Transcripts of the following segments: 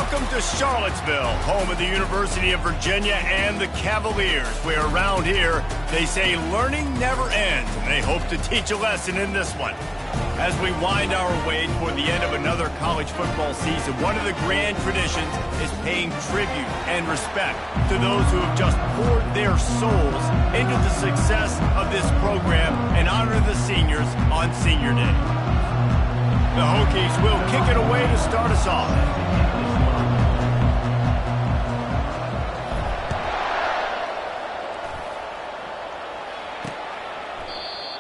Welcome to Charlottesville, home of the University of Virginia and the Cavaliers, where around here they say learning never ends, and they hope to teach a lesson in this one. As we wind our way toward the end of another college football season, one of the grand traditions is paying tribute and respect to those who have just poured their souls into the success of this program and honor the seniors on Senior Day. The Hokies will kick it away to start us off.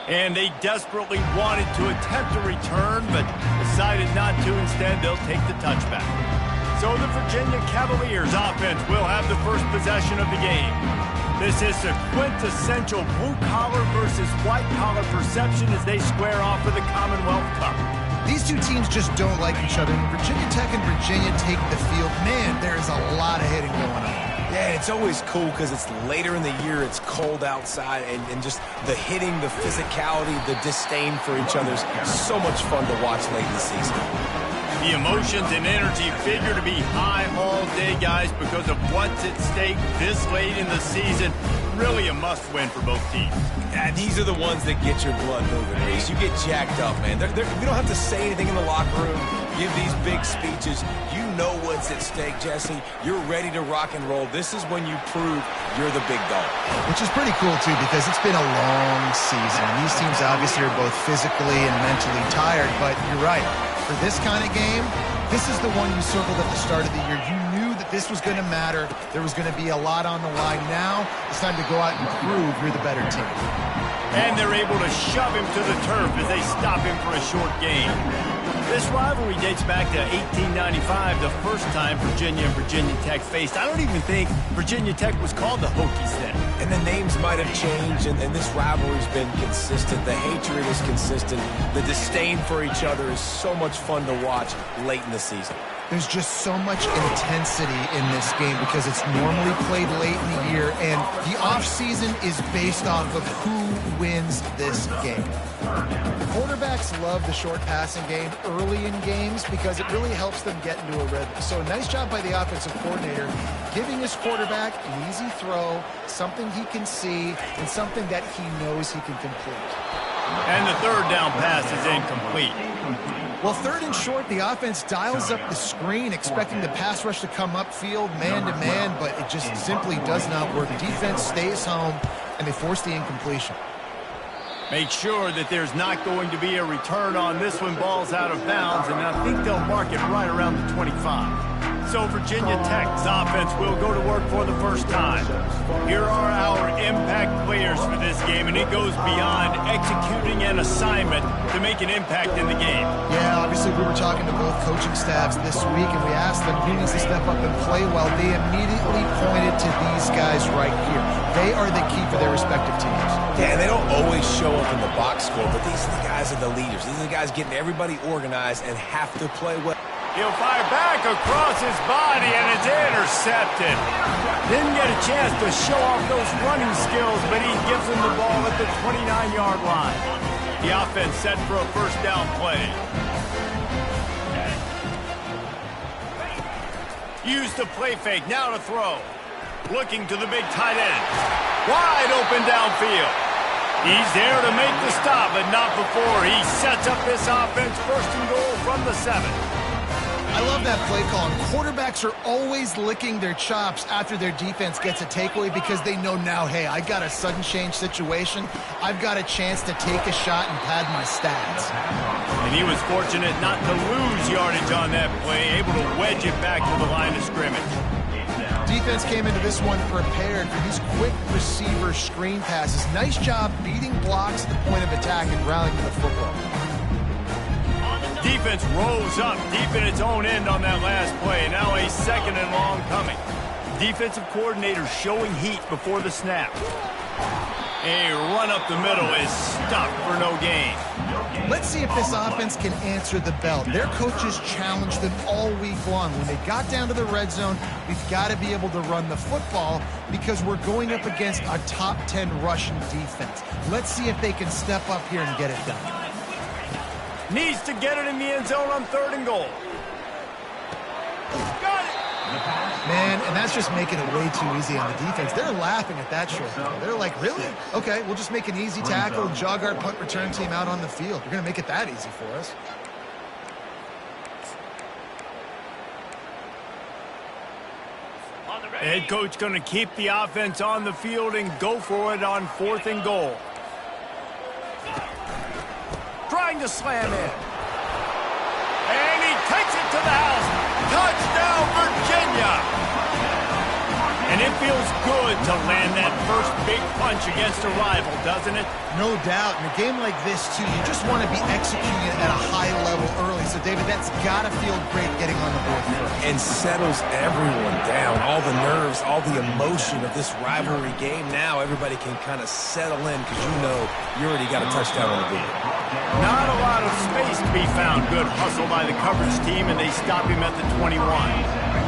And they desperately wanted to attempt a return, but decided not to. Instead, they'll take the touchback. So the Virginia Cavaliers offense will have the first possession of the game. This is a quintessential blue-collar versus white-collar perception as they square off for the Commonwealth Cup. These two teams just don't like each other. When Virginia Tech and Virginia take the field, man, there is a lot of hitting going on. Yeah, it's always cool because it's later in the year, it's cold outside, and just the hitting, the physicality, the disdain for each other is so much fun to watch late in the season. The emotions and energy figure to be high all day, guys, because of what's at stake this late in the season. Really a must-win for both teams. Yeah, these are the ones that get your blood moving, Reese. You get jacked up, man. We don't have to say anything in the locker room, give these big speeches. You know what's at stake, Jesse. You're ready to rock and roll. This is when you prove you're the big dog. Which is pretty cool, too, because it's been a long season. These teams obviously are both physically and mentally tired, but you're right. For this kind of game, this is the one you circled at the start of the year. You knew that this was going to matter. There was going to be a lot on the line. Now it's time to go out and prove you're the better team. And they're able to shove him to the turf as they stop him for a short gain. This rivalry dates back to 1895, the first time Virginia and Virginia Tech faced. I don't even think Virginia Tech was called the Hokies then. And the names might have changed, and this rivalry's been consistent. The hatred is consistent. The disdain for each other is so much fun to watch late in the season. There's just so much intensity in this game because it's normally played late in the year, and the offseason is based off of who wins this game. Quarterbacks love the short passing game early in games because it really helps them get into a rhythm. So nice job by the offensive coordinator giving his quarterback an easy throw, something he can see, and something that he knows he can complete. And the third down pass is incomplete. Well, third and short, the offense dials up the screen, expecting the pass rush to come upfield man-to-man, but it just simply does not work. Defense stays home, and they force the incompletion. Make sure that there's not going to be a return on this one. Ball's out of bounds, and I think they'll mark it right around the 25. So Virginia Tech's offense will go to work for the first time. Here are our impact players for this game, and it goes beyond executing an assignment to make an impact in the game. Yeah, obviously we were talking to both coaching staffs this week, and we asked them who needs to step up and play well. They immediately pointed to these guys right here. They are the key for their respective teams. Yeah, they don't always show up in the box score, but these are the guys that are the leaders. These are the guys getting everybody organized and have to play well. He'll fire back across his body, and it's intercepted. Didn't get a chance to show off those running skills, but he gives him the ball at the 29-yard line. The offense set for a first down play. Used the play fake, now to throw. Looking to the big tight end. Wide open downfield. He's there to make the stop, but not before he sets up this offense first and goal from the 7. I love that play call. And quarterbacks are always licking their chops after their defense gets a takeaway because they know now, hey, I got a sudden change situation. I've got a chance to take a shot and pad my stats. And he was fortunate not to lose yardage on that play, able to wedge it back to the line of scrimmage. Defense came into this one prepared for these quick receiver screen passes. Nice job beating blocks at the point of attack and rallying to the football. Defense rose up deep in its own end on that last play. Now a second and long coming. Defensive coordinator showing heat before the snap. A run up the middle is stopped for no gain. Let's see if this offense can answer the bell. Their coaches challenged them all week long. When they got down to the red zone, we've got to be able to run the football because we're going up against a top 10 Russian defense. Let's see if they can step up here and get it done. Needs to get it in the end zone on third and goal. Got it! Man, and that's just making it way too easy on the defense. They're laughing at that short throw. They're like, really? Okay, we'll just make an easy tackle and jog our punt return team out on the field. You're going to make it that easy for us. Head coach going to keep the offense on the field and go for it on 4th and goal. Trying to slam in. And he takes it to the house. Touchdown, Virginia! And it feels good to land that first big punch against a rival, doesn't it? No doubt. In a game like this, too, you just want to be executing it at a high level early. So, David, that's got to feel great getting on the board first. And settles everyone down. All the nerves, all the emotion of this rivalry game. Now everybody can kind of settle in because you know you already got a touchdown on the board. Not a lot of space to be found. Good hustle by the coverage team, and they stop him at the 21.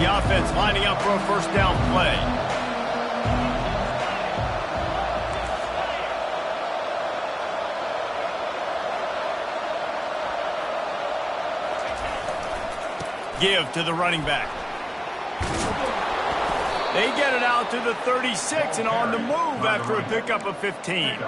The offense lining up for a first down play. Give to the running back. They get it out to the 36 and on the move after a pickup of 15.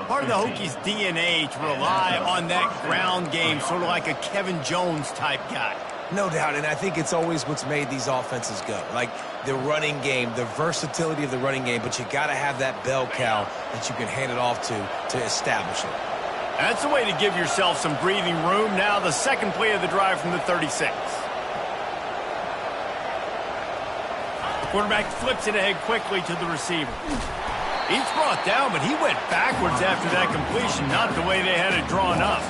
Part of the Hokies' DNA to rely on that ground game, sort of like a Kevin Jones type guy. No doubt, and I think it's always what's made these offenses go. Like the running game, the versatility of the running game, but you got to have that bell cow that you can hand it off to establish it. That's the way to give yourself some breathing room. Now the second play of the drive from the 36. Quarterback flips it ahead quickly to the receiver. He's brought down, but he went backwards after that completion, not the way they had it drawn up.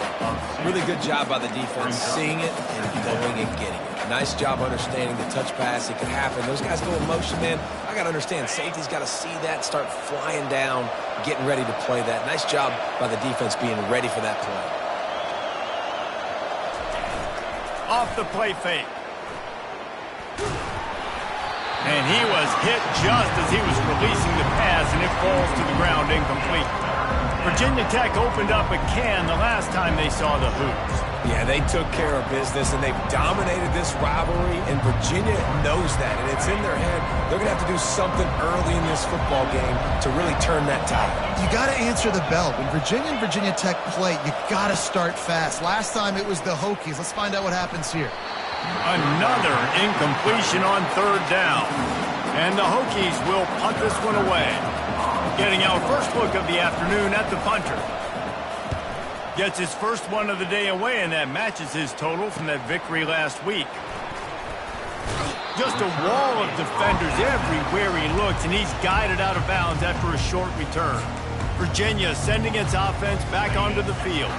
Really good job by the defense, seeing it and going and getting it. Nice job understanding the touch pass. It could happen. Those guys go in motion, man. I got to understand, safety's got to see that, start flying down, getting ready to play that. Nice job by the defense being ready for that play. Off the play fake. And he was hit just as he was releasing the pass, and it falls to the ground incomplete. Virginia Tech opened up a can the last time they saw the Hoops. Yeah, they took care of business, and they've dominated this rivalry, and Virginia knows that, and it's in their head. They're going to have to do something early in this football game to really turn that tide. You got to answer the bell. When Virginia and Virginia Tech play, you got to start fast. Last time it was the Hokies. Let's find out what happens here. Another incompletion on 3rd down. And the Hokies will punt this one away. Getting our first look of the afternoon at the punter. Gets his first one of the day away, and that matches his total from that victory last week. Just a wall of defenders everywhere he looks, and he's guided out of bounds after a short return. Virginia sending its offense back onto the field.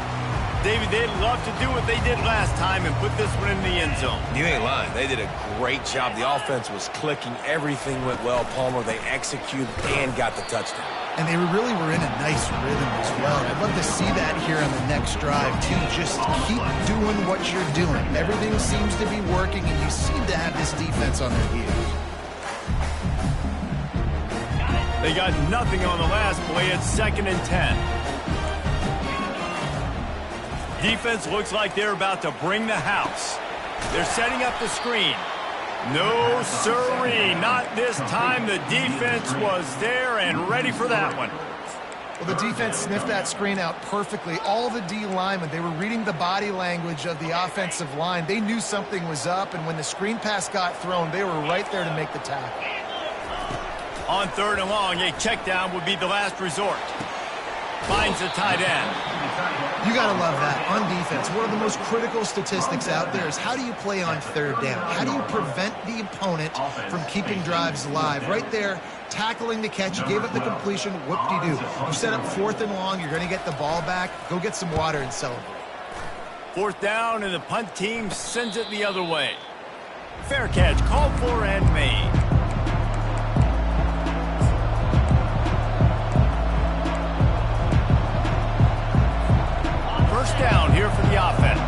David, they'd love to do what they did last time and put this one in the end zone. You ain't lying. They did a great job. The offense was clicking. Everything went well, Palmer. They executed and got the touchdown. And they really were in a nice rhythm as well. I'd love to see that here on the next drive, too. Just keep doing what you're doing. Everything seems to be working, and you seem to have this defense on their heels. They got nothing on the last play. It's 2nd and 10. Defense looks like they're about to bring the house. They're setting up the screen. No, sirree, not this time. The defense was there and ready for that one. Well, the defense sniffed that screen out perfectly. All the D linemen, they were reading the body language of the offensive line. They knew something was up, and when the screen pass got thrown, they were right there to make the tackle. On 3rd and long, a check down would be the last resort. Finds the tight end. You got to love that. On defense, one of the most critical statistics out there is how do you play on 3rd down? How do you prevent the opponent from keeping drives alive? Right there, tackling the catch. You gave up the completion. Whoop-de-doo. You set up 4th and long. You're going to get the ball back. Go get some water and celebrate. 4th down, and the punt team sends it the other way. Fair catch called for and made. First down here for the offense.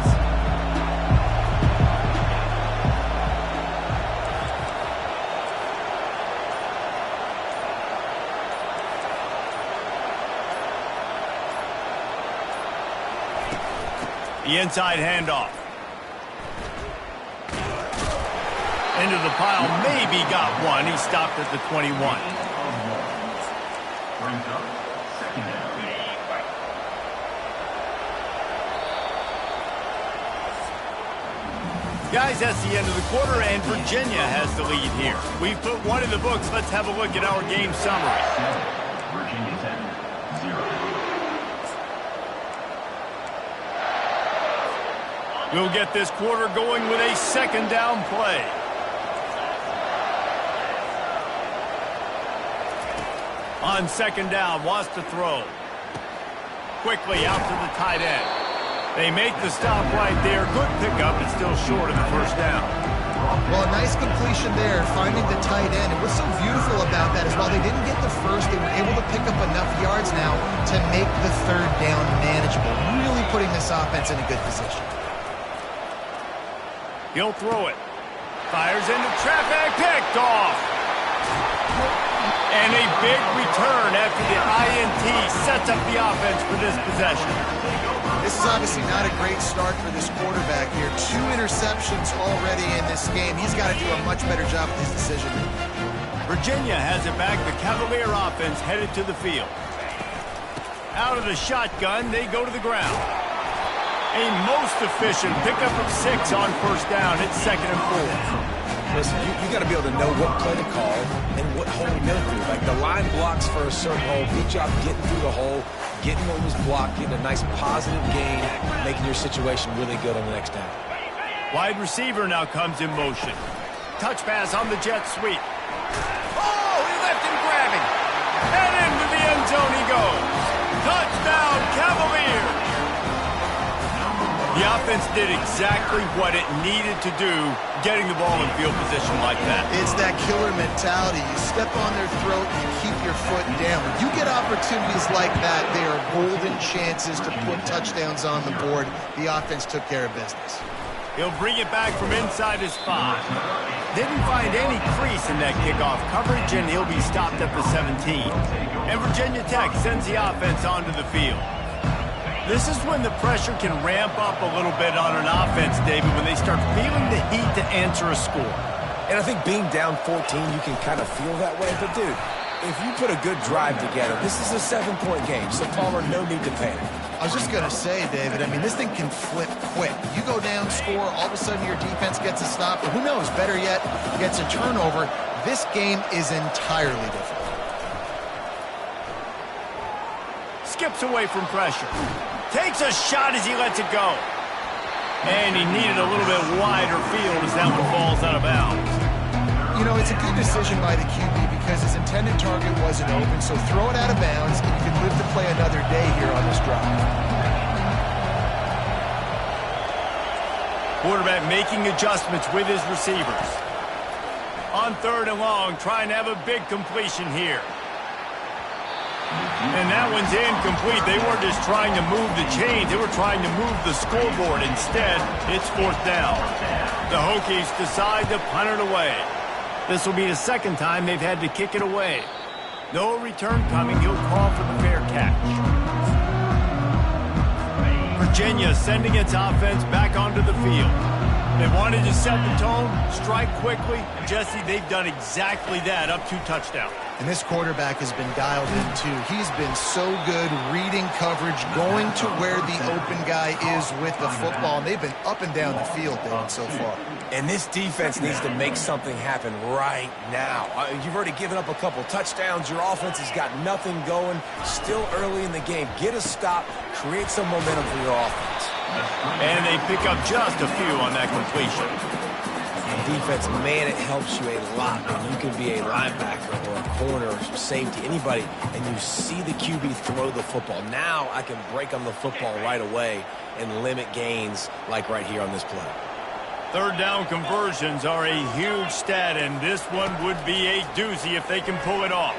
The inside handoff. Into the pile, maybe got one. He stopped at the 21. Guys, that's the end of the quarter, and Virginia has the lead here. We've put one in the books. Let's have a look at our game summary. Virginia 10-0. We'll get this quarter going with a second down play. On second down, wants to throw. Quickly out to the tight end. They make the stop right there. Good pickup, but still short of the first down. Well, a nice completion there, finding the tight end. And what's so beautiful about that is while they didn't get the first, they were able to pick up enough yards now to make the third down manageable. Really putting this offense in a good position. He'll throw it. Fires into traffic, picked off. And a big return after the INT sets up the offense for this possession. This is obviously not a great start for this quarterback here. 2 interceptions already in this game. He's got to do a much better job with his decision. Virginia has it back. The Cavalier offense headed to the field. Out of the shotgun, they go to the ground. A most efficient pickup of 6 on first down. It's 2nd and 4. Listen, you got to be able to know what play to call and what hole to go through. Like the line blocks for a certain hole. Good job getting through the hole, getting what was blocked, getting a nice positive gain, making your situation really good on the next down. Wide receiver now comes in motion. Touch pass on the jet sweep. Oh, he left him grabbing. And into the end zone he goes. Touchdown, Cavaliers. The offense did exactly what it needed to do, getting the ball in field position like that. It's that killer mentality. You step on their throat, you keep your foot down. When you get opportunities like that, they are golden chances to put touchdowns on the board. The offense took care of business. He'll bring it back from inside his 5. Didn't find any crease in that kickoff coverage, and he'll be stopped at the 17. And Virginia Tech sends the offense onto the field. This is when the pressure can ramp up a little bit on an offense, David, when they start feeling the heat to answer a score. And I think being down 14, you can kind of feel that way. But, dude, if you put a good drive together, this is a 7-point game. So, Palmer, no need to panic. I was just going to say, David, I mean, this thing can flip quick. You go down, score, all of a sudden your defense gets a stop. Or who knows, better yet, gets a turnover. This game is entirely different. Skips away from pressure. Takes a shot as he lets it go. And he needed a little bit wider field as that one falls out of bounds. You know, it's a good decision by the QB because his intended target wasn't open, so throw it out of bounds, and you can live to play another day here on this drive. Quarterback making adjustments with his receivers. On 3rd and long, trying to have a big completion here. And that one's incomplete. They weren't just trying to move the chains. They were trying to move the scoreboard. Instead, it's 4th down. The Hokies decide to punt it away. This will be the 2nd time they've had to kick it away. No return coming. He'll call for the fair catch. Virginia sending its offense back onto the field. They wanted to set the tone, strike quickly. Jesse, they've done exactly that, up 2 touchdowns. And this quarterback has been dialed in, too. He's been so good reading coverage, going to where the open guy is with the football. And they've been up and down the field, David, so far. And this defense needs to make something happen right now. You've already given up a couple touchdowns. Your offense has got nothing going. Still early in the game. Get a stop. Create some momentum for your offense. And they pick up just a few on that completion. Defense, man, it helps you a lot when you can be a linebacker or a corner or safety, anybody, and you see the QB throw the football. Now I can break on the football right away and limit gains like right here on this play. 3rd down conversions are a huge stat, and this one would be a doozy if they can pull it off.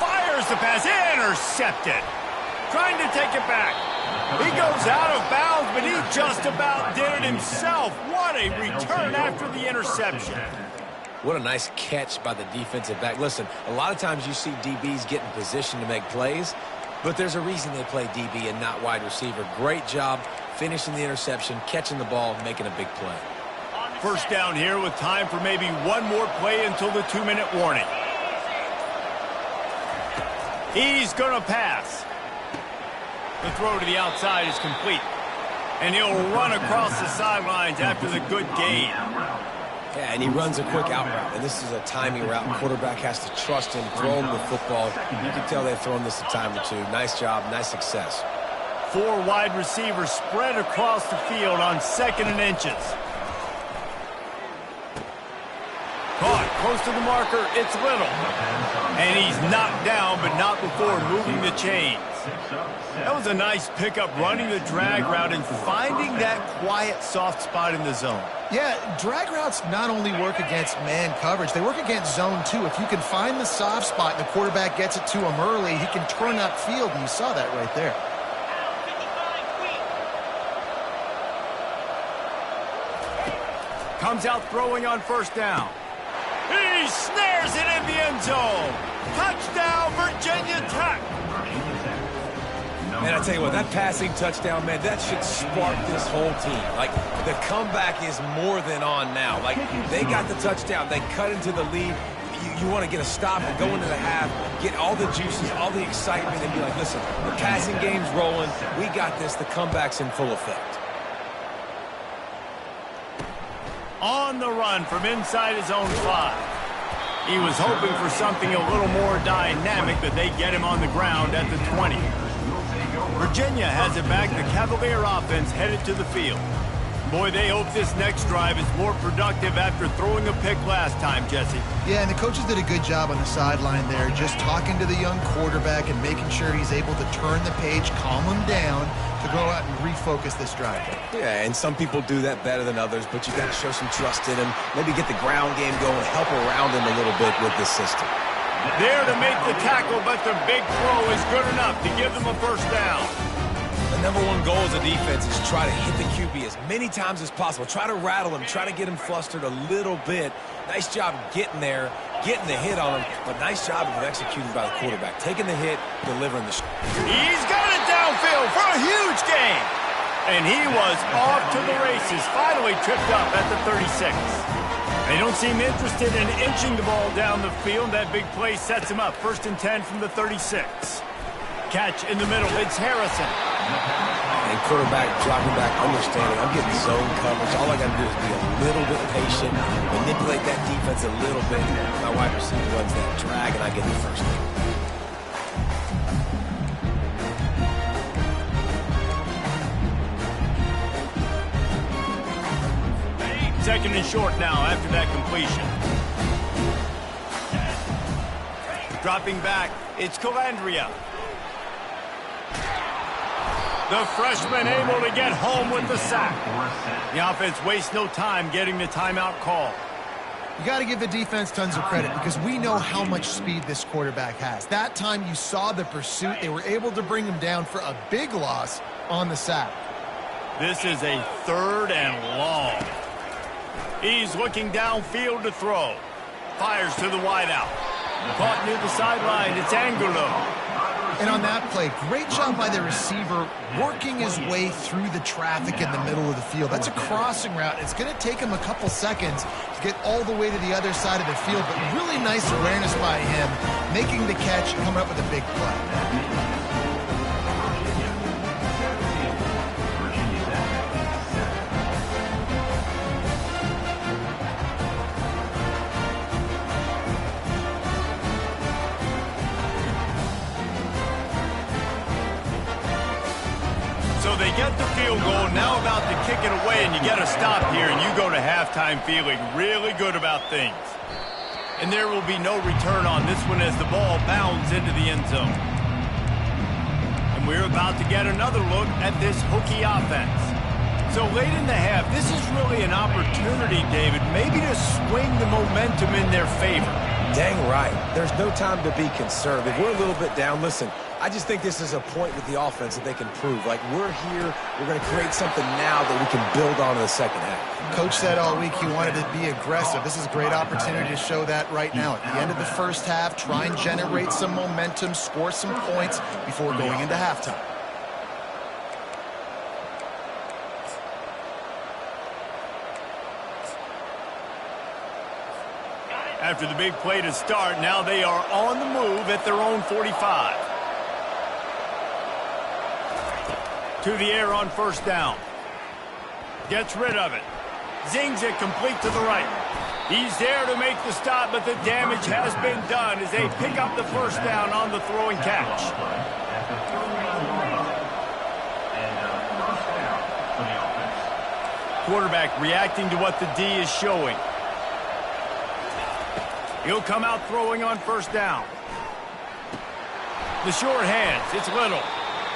Fires the pass, intercepted. Trying to take it back. He goes out of bounds, but he just about did it himself. What a return after the interception. What a nice catch by the defensive back. Listen, a lot of times you see DBs get in position to make plays, but there's a reason they play DB and not wide receiver. Great job finishing the interception, catching the ball, making a big play. First down here with time for maybe one more play until the 2-minute warning. He's going to pass. The throw to the outside is complete. And he'll run across the sidelines after the good gain. Yeah, and he runs a quick out route, and this is a timing route. Quarterback has to trust him, throw him the football. You can tell they've thrown this a time or two. Nice job, nice success. 4 wide receivers spread across the field on 2nd and inches. Caught close to the marker, it's Little. And he's knocked down, but not before moving the chains. That was a nice pickup, running the drag route and finding that quiet, soft spot in the zone. Yeah, drag routes not only work against man coverage, they work against zone too. If you can find the soft spot and the quarterback gets it to him early, he can turn upfield, and you saw that right there. Comes out throwing on 1st down. He snares it in the end zone. Touchdown, Virginia Tech. And I tell you what, that passing touchdown, man, that should spark this whole team. Like, the comeback is more than on now. Like, they got the touchdown. They cut into the lead. You want to get a stop and go into the half, get all the juices, all the excitement, and be like, listen, the passing game's rolling. We got this. The comeback's in full effect. On the run from inside his own 5. He was hoping for something a little more dynamic, but they get him on the ground at the 20. Virginia has it back. The Cavalier offense headed to the field. Boy, they hope this next drive is more productive after throwing a pick last time, Jesse. Yeah, and the coaches did a good job on the sideline there, just talking to the young quarterback and making sure he's able to turn the page, calm him down, to go out and refocus this drive. Yeah, and some people do that better than others, but you got to show some trust in him. Maybe get the ground game going, help around him a little bit with this system. There to make the tackle, but the big throw is good enough to give them a 1st down. The number one goal as a defense is try to hit the QB as many times as possible. Try to rattle him, try to get him flustered a little bit. Nice job getting there, getting the hit on him, but nice job of executing by the quarterback. Taking the hit, delivering the shot. He's got it downfield for a huge gain. And he was off to the races, finally tripped up at the 36. They don't seem interested in inching the ball down the field. That big play sets him up. 1st and 10 from the 36. Catch in the middle. It's Harrison. And quarterback dropping back, understanding. I'm getting zone coverage. All I got to do is be a little bit patient, manipulate that defense a little bit. My wide receiver runs that drag, and I get the 1st down. 2nd and short now after that completion. Dropping back, it's Calandria. The freshman able to get home with the sack. The offense wastes no time getting the timeout call. You got to give the defense tons of credit because we know how much speed this quarterback has. That time you saw the pursuit. They were able to bring him down for a big loss on the sack. This is a 3rd and long. He's looking downfield to throw. Fires to the wideout. Caught near the sideline. It's Angulo. And on that play, great job by the receiver working his way through the traffic in the middle of the field. That's a crossing route. It's going to take him a couple seconds to get all the way to the other side of the field, but really nice awareness by him, making the catch and coming up with a big play. So they get the field goal, now about to kick it away, and you get a stop here, and you go to halftime feeling really good about things. And there will be no return on this one as the ball bounds into the end zone. And we're about to get another look at this Hokie offense. So late in the half, this is really an opportunity, David, maybe to swing the momentum in their favor. Dang right. There's no time to be conservative. We're a little bit down. Listen, I just think this is a point with the offense that they can prove. Like, we're here, we're going to create something now that we can build on in the second half. Coach said all week he wanted to be aggressive. This is a great opportunity to show that right now. At the end of the first half, try and generate some momentum, score some points before going into halftime. After the big play to start, now they are on the move at their own 45. To the air on first down. Gets rid of it. Zings it complete to the right. He's there to make the stop, but the damage has been done as they pick up the first down on the throw and catch. Quarterback reacting to what the D is showing. He'll come out throwing on first down. The short hands, it's Little.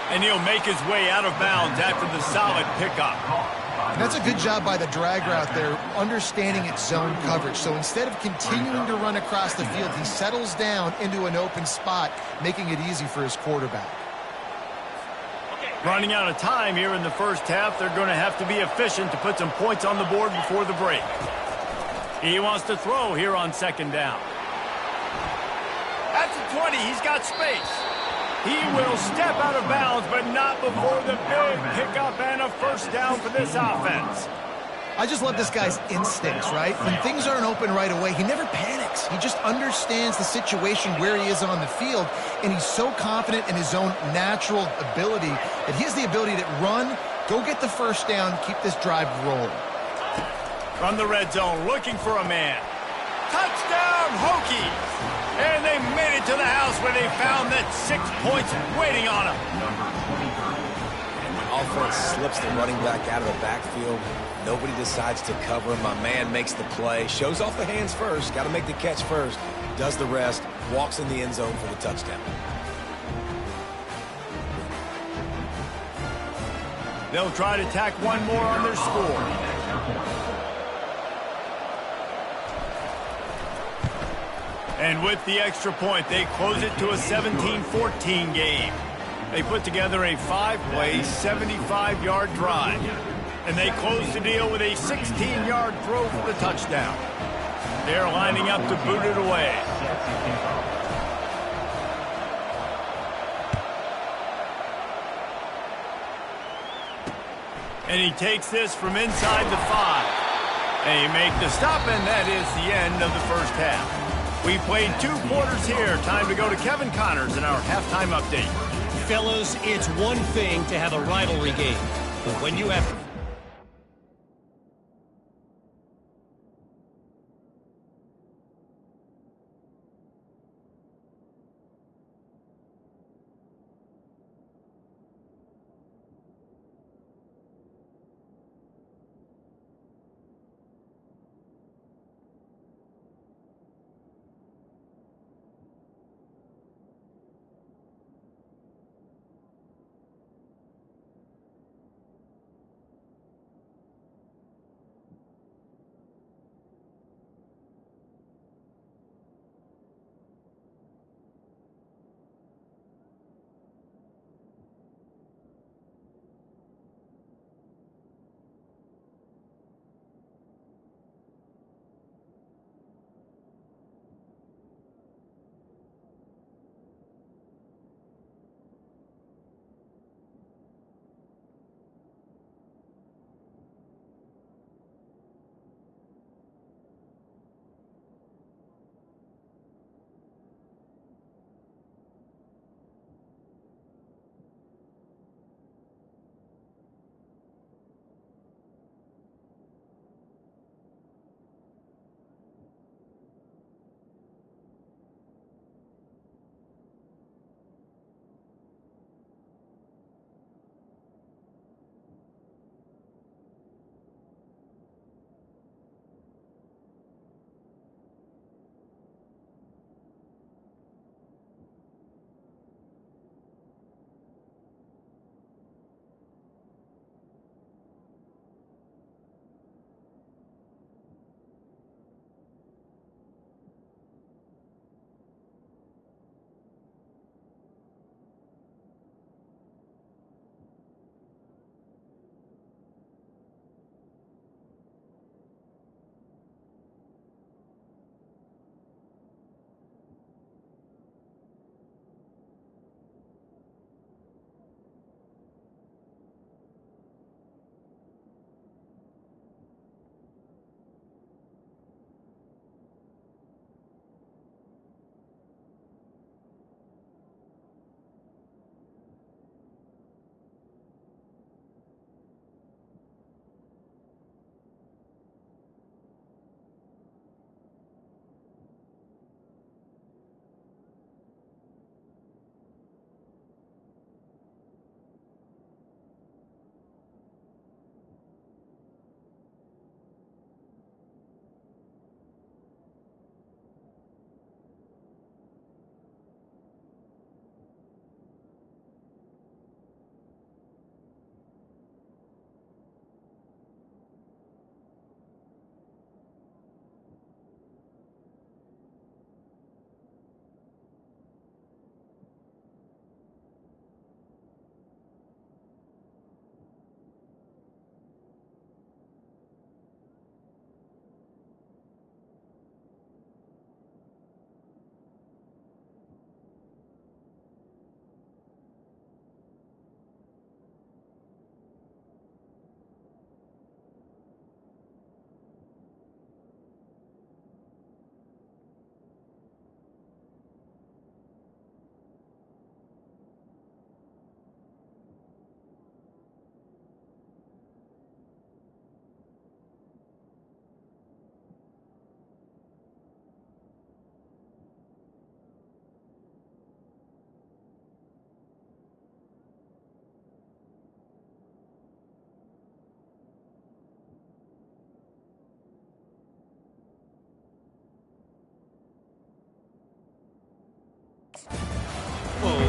And he'll make his way out of bounds after the solid pickup. That's a good job by the drag route there, understanding its zone coverage. So instead of continuing to run across the field, he settles down into an open spot, making it easy for his quarterback. Running out of time here in the first half, they're going to have to be efficient to put some points on the board before the break. He wants to throw here on second down. At the 20, he's got space. He will step out of bounds, but not before the big pickup and a first down for this offense. I just love this guy's instincts, right? When things aren't open right away, he never panics. He just understands the situation where he is on the field, and he's so confident in his own natural ability that he has the ability to run, go get the first down, keep this drive rolling. From the red zone, looking for a man. Touchdown, Hokies! And they made it to the house where they found that 6 points waiting on them. And the offense slips the running back out of the backfield. Nobody decides to cover him. My man makes the play. Shows off the hands first. Got to make the catch first. Does the rest. Walks in the end zone for the touchdown. They'll try to tack one more on their score. And with the extra point, they close it to a 17-14 game. They put together a 5-play, 75-yard drive. And they close the deal with a 16-yard throw for the touchdown. They're lining up to boot it away. And he takes this from inside the 5. They make the stop, and that is the end of the first half. We played 2 quarters here. Time to go to Kevin Connors in our halftime update. Fellas, it's one thing to have a rivalry game, but when you have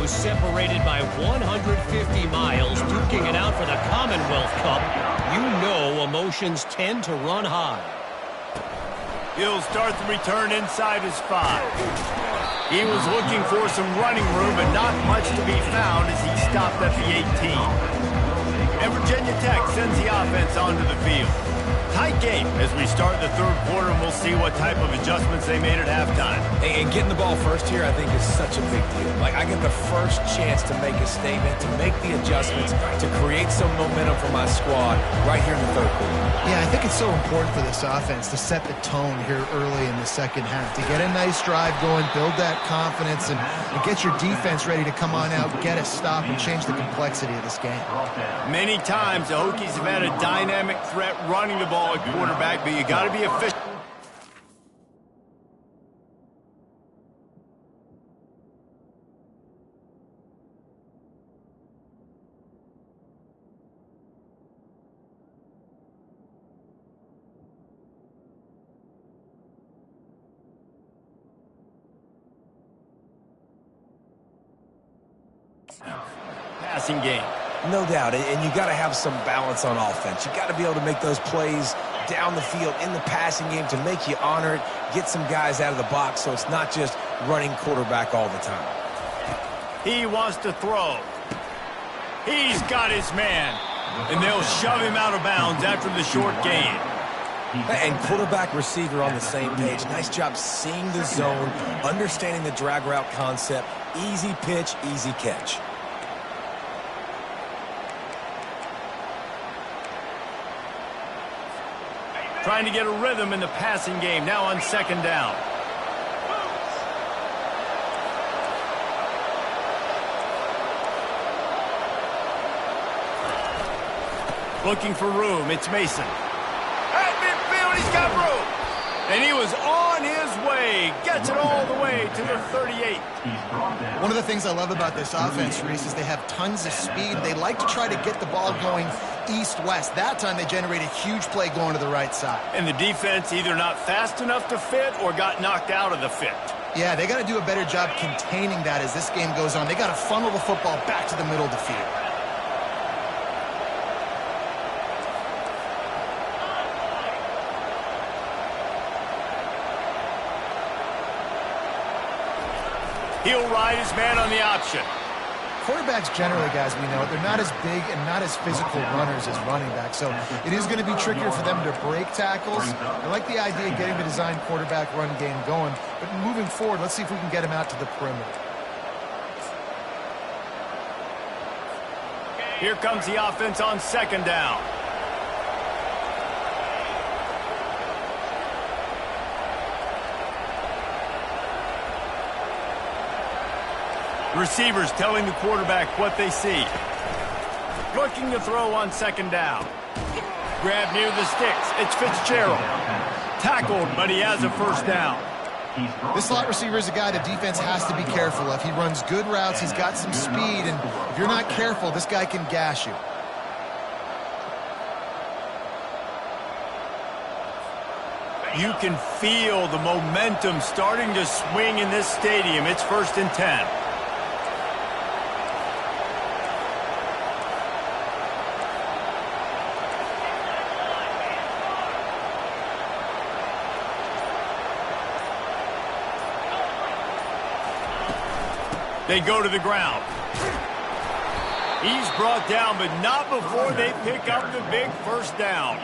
two separated by 150 miles, duking it out for the Commonwealth Cup. You know emotions tend to run high. He'll start the return inside his 5. He was looking for some running room, but not much to be found as he stopped at the 18. And Virginia Tech sends the offense onto the field. Tight game as we start the third quarter, and we'll see what type of adjustments they made at halftime. And getting the ball first here, I think, is such a big deal. Like, I get the first chance to make a statement, to make the adjustments, to create some momentum for my squad right here in the third quarter. Yeah, I think it's so important for this offense to set the tone here early in the second half, to get a nice drive going, build that confidence, and get your defense ready to come on out, get a stop, and change the complexity of this game. Many times the Hokies have had a dynamic threat running the ball at quarterback, but you got to be efficient. Passing game. No doubt, and you got to have some balance on offense. You got to be able to make those plays down the field in the passing game to make you honor it, get some guys out of the box so it's not just running quarterback all the time. He wants to throw. He's got his man, and they'll shove him out of bounds after the short gain. And quarterback receiver on the same page. Nice job seeing the zone, understanding the drag route concept. Easy pitch, easy catch. Trying to get a rhythm in the passing game, now on second down. Looking for room, it's Mason. At midfield, he's got room. And he was on his way, gets it all the way to the 38. One of the things I love about this offense, Reese, is they have tons of speed. They like to try to get the ball going east-west. That time they generated a huge play going to the right side. And the defense either not fast enough to fit or got knocked out of the fit. Yeah, they got to do a better job containing that as this game goes on. They got to funnel the football back to the middle of the field. He'll ride his man on the option. Quarterbacks generally, guys, we know it, they're not as big and not as physical runners as running backs, so it is going to be trickier for them to break tackles. I like the idea of getting the design quarterback run game going, but moving forward, let's see if we can get him out to the perimeter. Here comes the offense on second down. Receivers telling the quarterback what they see. Looking to throw on second down. Grab near the sticks. It's Fitzgerald. Tackled, but he has a first down. This slot receiver is a guy the defense has to be careful of. He runs good routes. He's got some speed, and if you're not careful, this guy can gash you. You can feel the momentum starting to swing in this stadium. It's 1st and 10. They go to the ground. He's brought down, but not before they pick up the big first down.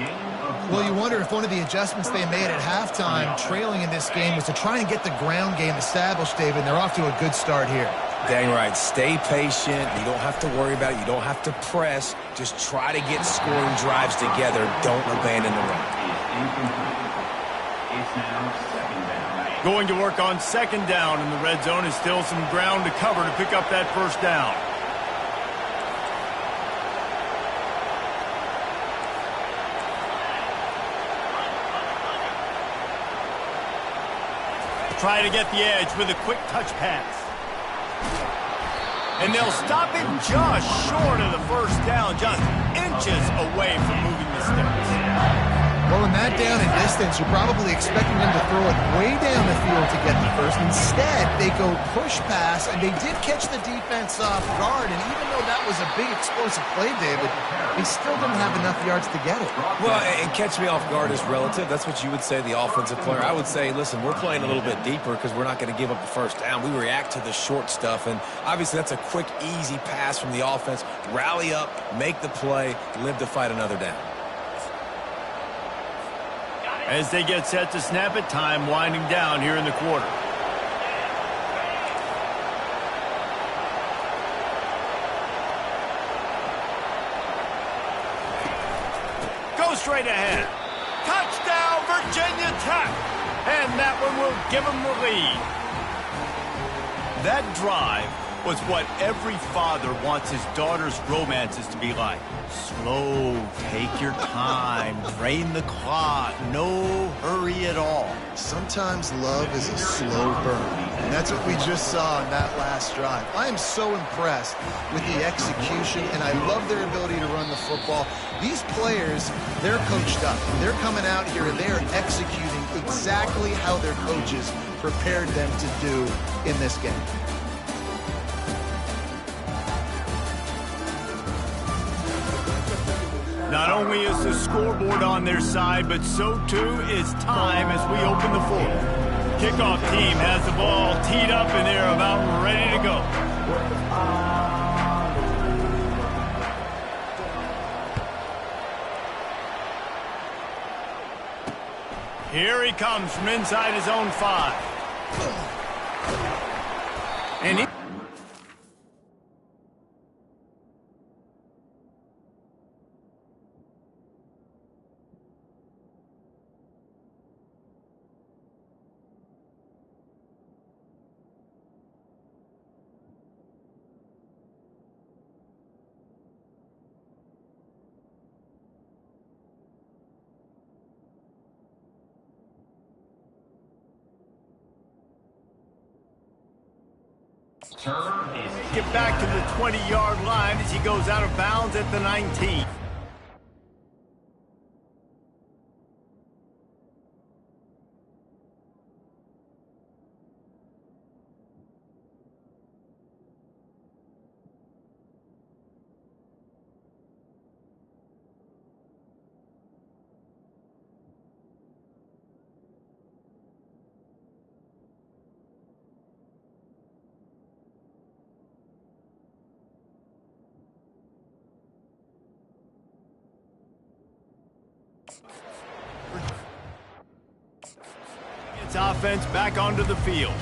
Well, you wonder if one of the adjustments they made at halftime, trailing in this game, was to try and get the ground game established, David, and they're off to a good start here. Dang right. Stay patient. You don't have to worry about it. You don't have to press. Just try to get scoring drives together. Don't abandon the run. It's now second down. Going to work on second down, and the red zone is still some ground to cover to pick up that first down. Try to get the edge with a quick touch pass. And they'll stop it just short of the first down, just inches away from moving the sticks. Well, in that down and distance, you're probably expecting them to throw it way down the field to get the first. Instead, they go push pass, and they did catch the defense off guard. And even though that was a big explosive play, David, they still didn't have enough yards to get it. Well, and catch me off guard is relative. That's what you would say, the offensive player. I would say, listen, we're playing a little bit deeper because we're not going to give up the first down. We react to the short stuff, and obviously that's a quick, easy pass from the offense. Rally up, make the play, live to fight another down. As they get set to snap it, time winding down here in the quarter. Go straight ahead. Touchdown, Virginia Tech. And that one will give them the lead. That drive was what every father wants his daughter's romances to be like. Slow, take your time, drain the clock, no hurry at all. Sometimes love is a slow burn, and that's what we just saw in that last drive. I am so impressed with the execution, and I love their ability to run the football. These players, they're coached up. They're coming out here, and they're executing exactly how their coaches prepared them to do in this game. Not only is the scoreboard on their side, but so too is time as we open the fourth. Kickoff team has the ball teed up and they're about ready to go. Here he comes from inside his own 5. And he get back to the 20-yard line as he goes out of bounds at the 19. It's offense back onto the field.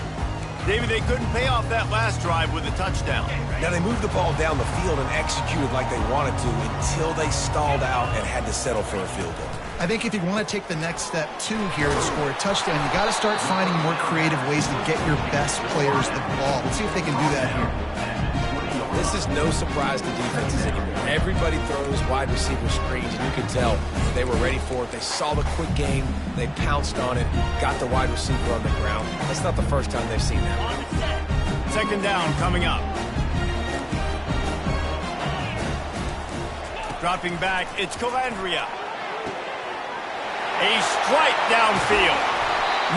David, they couldn't pay off that last drive with a touchdown. Now, they moved the ball down the field and executed like they wanted to until they stalled out and had to settle for a field goal. I think if you want to take the next step, too, here and score a touchdown, you got to start finding more creative ways to get your best players the ball. Let's see if they can do that here. This is no surprise to defenses anymore. Everybody throws wide receiver screens, and you can tell that they were ready for it. They saw the quick game. They pounced on it, got the wide receiver on the ground. That's not the first time they've seen that. Second down coming up. Dropping back, it's Calandria. A strike downfield.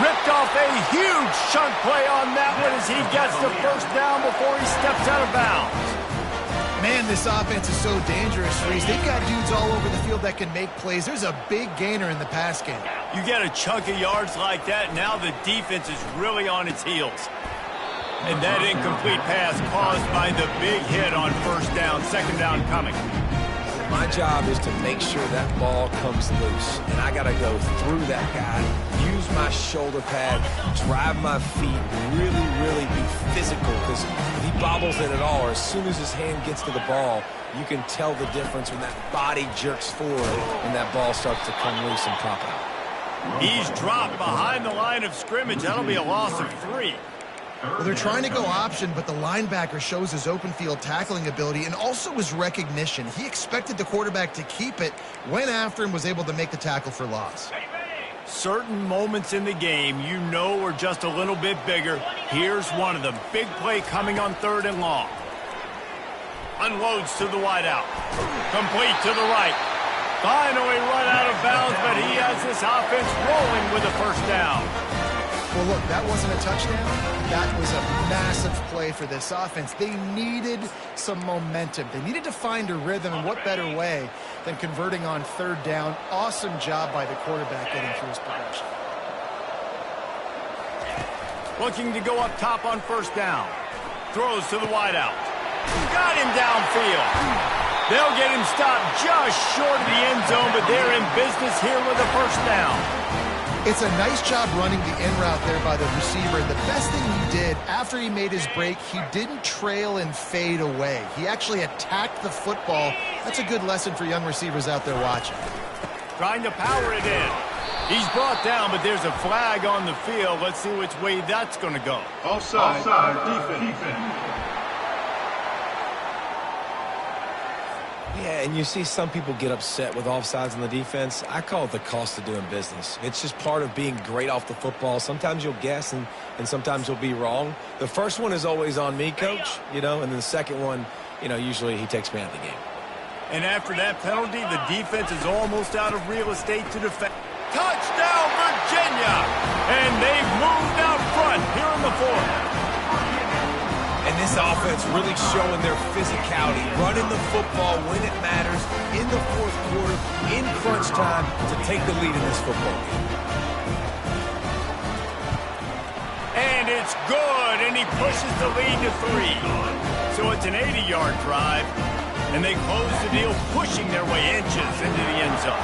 Ripped off a huge chunk play on that one as he gets the first down before he steps out of bounds. Man, this offense is so dangerous, Reese. They've got dudes all over the field that can make plays. There's a big gainer in the pass game. You get a chunk of yards like that, now the defense is really on its heels. And that incomplete pass caused by the big hit on first down, second down coming. My job is to make sure that ball comes loose, and I got to go through that guy, use my shoulder pad, drive my feet, really be physical, because if he bobbles it at all, or as soon as his hand gets to the ball, you can tell the difference when that body jerks forward and that ball starts to come loose and pop out. He's dropped behind the line of scrimmage. That'll be a loss of 3. Well, they're trying to go option, but the linebacker shows his open field tackling ability and also his recognition. He expected the quarterback to keep it, went after him, was able to make the tackle for loss. Certain moments in the game you know are just a little bit bigger. Here's one of them. Big play coming on 3rd and long. Unloads to the wideout. Complete to the right. Finally run out of bounds, but he has this offense rolling with a first down. Well, look, that wasn't a touchdown. That was a massive play for this offense. They needed some momentum. They needed to find a rhythm, and what better way than converting on third down. Awesome job by the quarterback getting through his progression. Looking to go up top on first down. Throws to the wideout. Got him downfield. They'll get him stopped just short of the end zone, but they're in business here with a first down. It's a nice job running the in route there by the receiver. And the best thing he did after he made his break, he didn't trail and fade away. He actually attacked the football. That's a good lesson for young receivers out there watching. Trying to power it in. He's brought down, but there's a flag on the field. Let's see which way that's going to go. Offside. Defense. Yeah, and you see some people get upset with offsides on the defense. I call it the cost of doing business. It's just part of being great off the football. Sometimes you'll guess and sometimes you'll be wrong. The first one is always on me, Coach, and then the second one, usually he takes me out of the game. And after that penalty, the defense is almost out of real estate to defend. Touchdown, Virginia! And they've moved out front here in the fourth. And this offense really showing their physicality, running the football when it matters, in the fourth quarter, in crunch time, to take the lead in this football game. And it's good, and he pushes the lead to 3. So it's an 80-yard drive, and they close the deal, pushing their way inches into the end zone.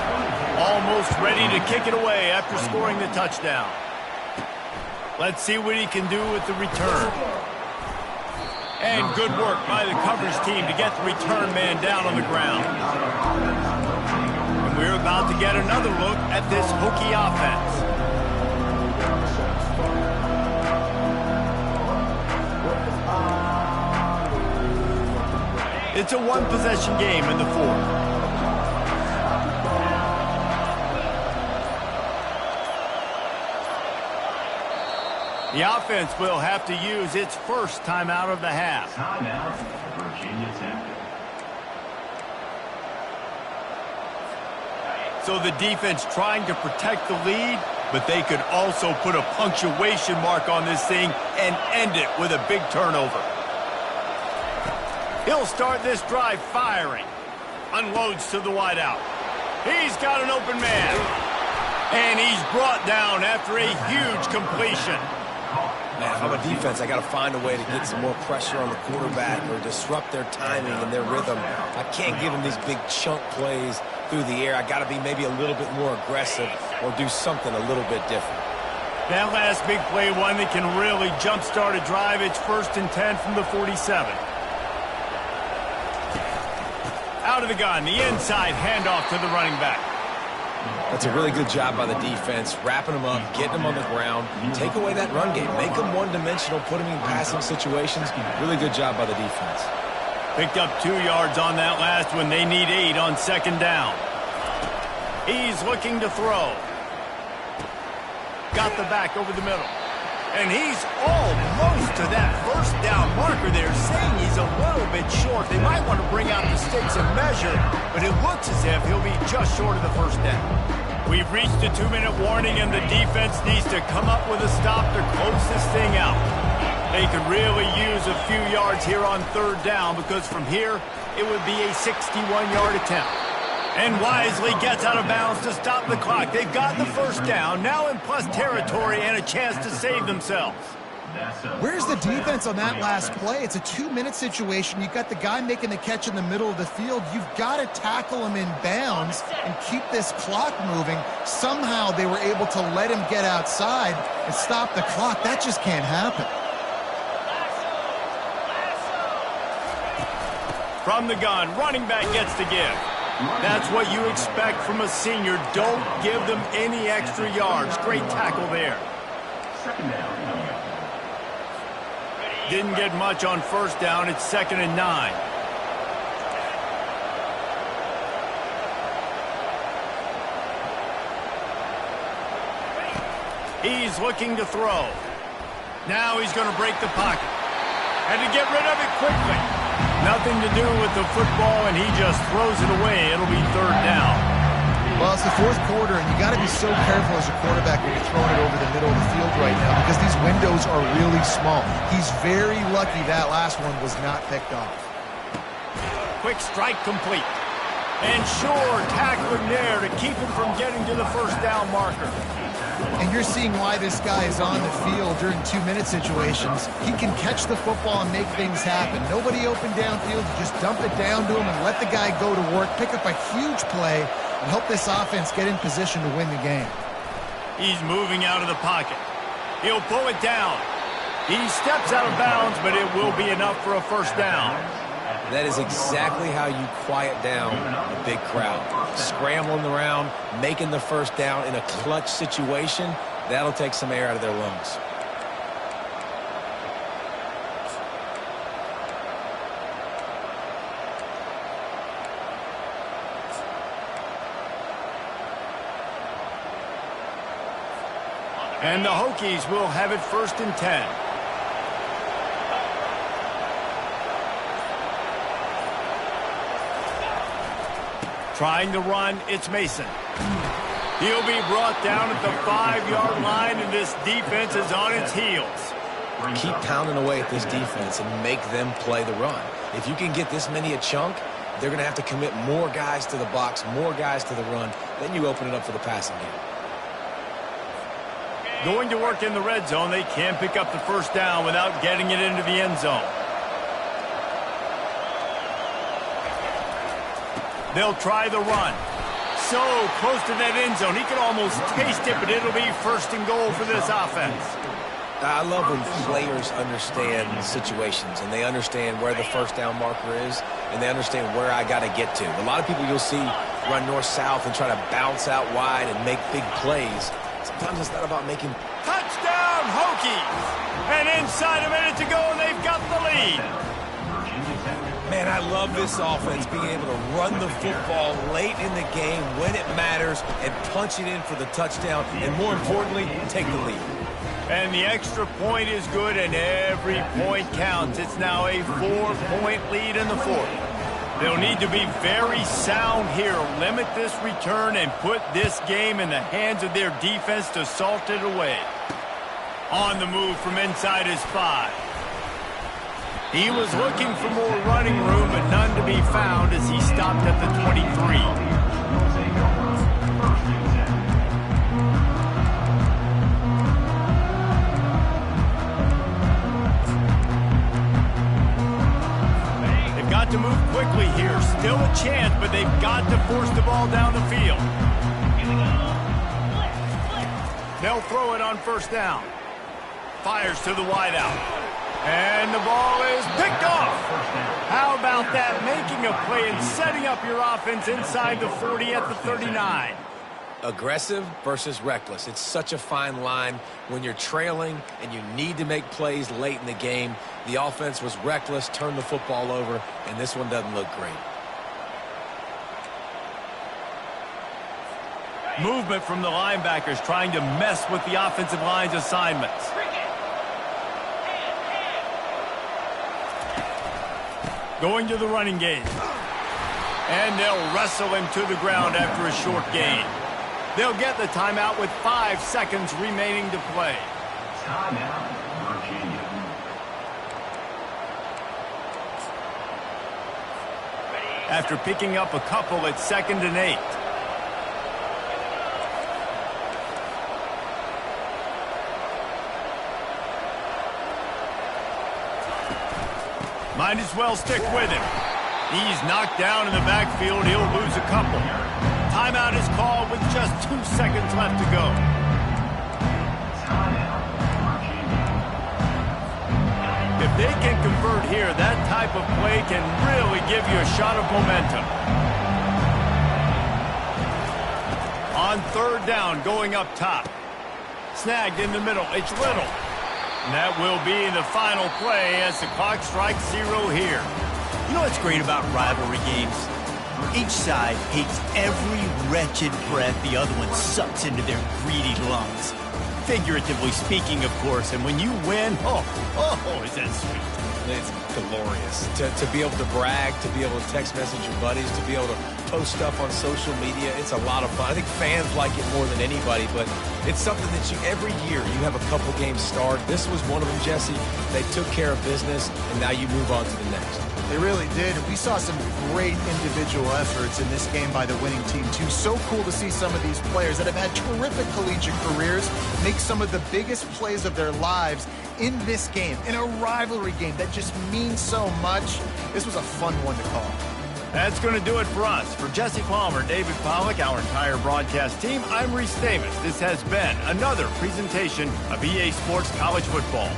Almost ready to kick it away after scoring the touchdown. Let's see what he can do with the return. And good work by the coverage team to get the return man down on the ground. And we're about to get another look at this Hokie offense. It's a one-possession game in the fourth. The offense will have to use its first timeout of the half. Timeout, Virginia Tech. So the defense trying to protect the lead, but they could also put a punctuation mark on this thing and end it with a big turnover. He'll start this drive firing. Unloads to the wideout. He's got an open man. And he's brought down after a huge completion. Man, if I'm a defense, I got to find a way to get some more pressure on the quarterback or disrupt their timing and their rhythm. I can't give them these big chunk plays through the air. I got to be maybe a little bit more aggressive or do something a little bit different. That last big play, one that can really jumpstart a drive. It's 1st and 10 from the 47. Out of the gun, the inside handoff to the running back. That's a really good job by the defense, wrapping them up, getting them on the ground, take away that run game, make them one-dimensional, put them in passing situations. Really good job by the defense. Picked up 2 yards on that last one. They need 8 on second down. He's looking to throw. Got the back over the middle. And he's almost to that first down marker there, saying he's a little bit short. They might want to bring out the sticks and measure, but it looks as if he'll be just short of the first down. We've reached a 2-minute warning, and the defense needs to come up with a stop to close this thing out. They could really use a few yards here on third down, because from here, it would be a 61-yard attempt. And wisely gets out of bounds to stop the clock. They've got the first down, now in plus territory, and a chance to save themselves. Where's the defense on that last play? It's a 2-minute situation. You've got the guy making the catch in the middle of the field. You've got to tackle him in bounds and keep this clock moving. Somehow they were able to let him get outside and stop the clock. That just can't happen. From the gun, running back gets to give. That's what you expect from a senior. Don't give them any extra yards. Great tackle there. Second down. Didn't get much on first down. It's 2nd and 9. He's looking to throw. Now he's going to break the pocket. And to get rid of it quickly. Nothing to do with the football, and he just throws it away. It'll be 3rd down. Well, it's the fourth quarter, and you got to be so careful as a quarterback when you're throwing it over the middle of the field right now because these windows are really small. He's very lucky that last one was not picked off. Quick strike complete. And sure, tackling there to keep him from getting to the first down marker. And you're seeing why this guy is on the field during 2-minute situations. He can catch the football and make things happen. Nobody open downfield. You just dump it down to him and let the guy go to work, pick up a huge play, and help this offense get in position to win the game. He's moving out of the pocket. He'll pull it down. He steps out of bounds, but it will be enough for a first down. That is exactly how you quiet down a big crowd. Scrambling around, making the first down in a clutch situation, that'll take some air out of their lungs. And the Hokies will have it 1st and 10. Trying to run, it's Mason. He'll be brought down at the 5-yard line, and this defense is on its heels. Keep pounding away at this defense and make them play the run. If you can get this many a chunk, they're going to have to commit more guys to the box, more guys to the run. Then you open it up for the passing game. Going to work in the red zone. They can't pick up the first down without getting it into the end zone. They'll try the run. So close to that end zone. He can almost taste it, but it'll be 1st and goal for this offense. I love when players understand situations and they understand where the first down marker is and they understand where I got to get to. A lot of people you'll see run north-south and try to bounce out wide and make big plays. Sometimes it's not about making... Touchdown, Hokies! And inside a minute to go, and they've got the lead. Man, I love this offense being able to run the football late in the game when it matters and punch it in for the touchdown and, more importantly, take the lead. And the extra point is good, and every point counts. It's now a 4-point lead in the fourth. They'll need to be very sound here, limit this return, and put this game in the hands of their defense to salt it away. On the move from inside his 5. He was looking for more running room, but none to be found as he stopped at the 23. They've got to move quickly here. Still a chance, but they've got to force the ball down the field. They'll throw it on 1st down. Fires to the wideout. And the ball is picked off. How about that? Making a play and setting up your offense inside the 40 at the 39. Aggressive versus reckless. It's such a fine line when you're trailing and you need to make plays late in the game. The offense was reckless, turned the football over, and this one doesn't look great. Movement from the linebackers trying to mess with the offensive line's assignments. Going to the running game. And they'll wrestle him to the ground after a short gain. They'll get the timeout with 5 seconds remaining to play. Timeout, Virginia. After picking up a couple at 2nd and 8. Might as well stick with him. He's knocked down in the backfield. He'll lose a couple. Timeout is called with just 2 seconds left to go. If they can convert here, that type of play can really give you a shot of momentum. On 3rd down, going up top. Snagged in the middle. It's Little. And that will be the final play as the clock strikes 0 here. You know what's great about rivalry games? Each side hates every wretched breath the other one sucks into their greedy lungs. Figuratively speaking, of course, and when you win, oh, is that sweet. it's glorious. To be able to brag, to be able to text message your buddies, to be able to post stuff on social media, it's a lot of fun. I think fans like it more than anybody, but it's something that every year you have a couple games start. This was one of them, Jesse. They took care of business, and now you move on to the next. They really did. We saw some great individual efforts in this game by the winning team, too. So cool to see some of these players that have had terrific collegiate careers make some of the biggest plays of their lives in this game, in a rivalry game that just means so much. This was a fun one to call. That's going to do it for us. For Jesse Palmer, David Pollack, our entire broadcast team, I'm Reese Davis. This has been another presentation of EA Sports College Football.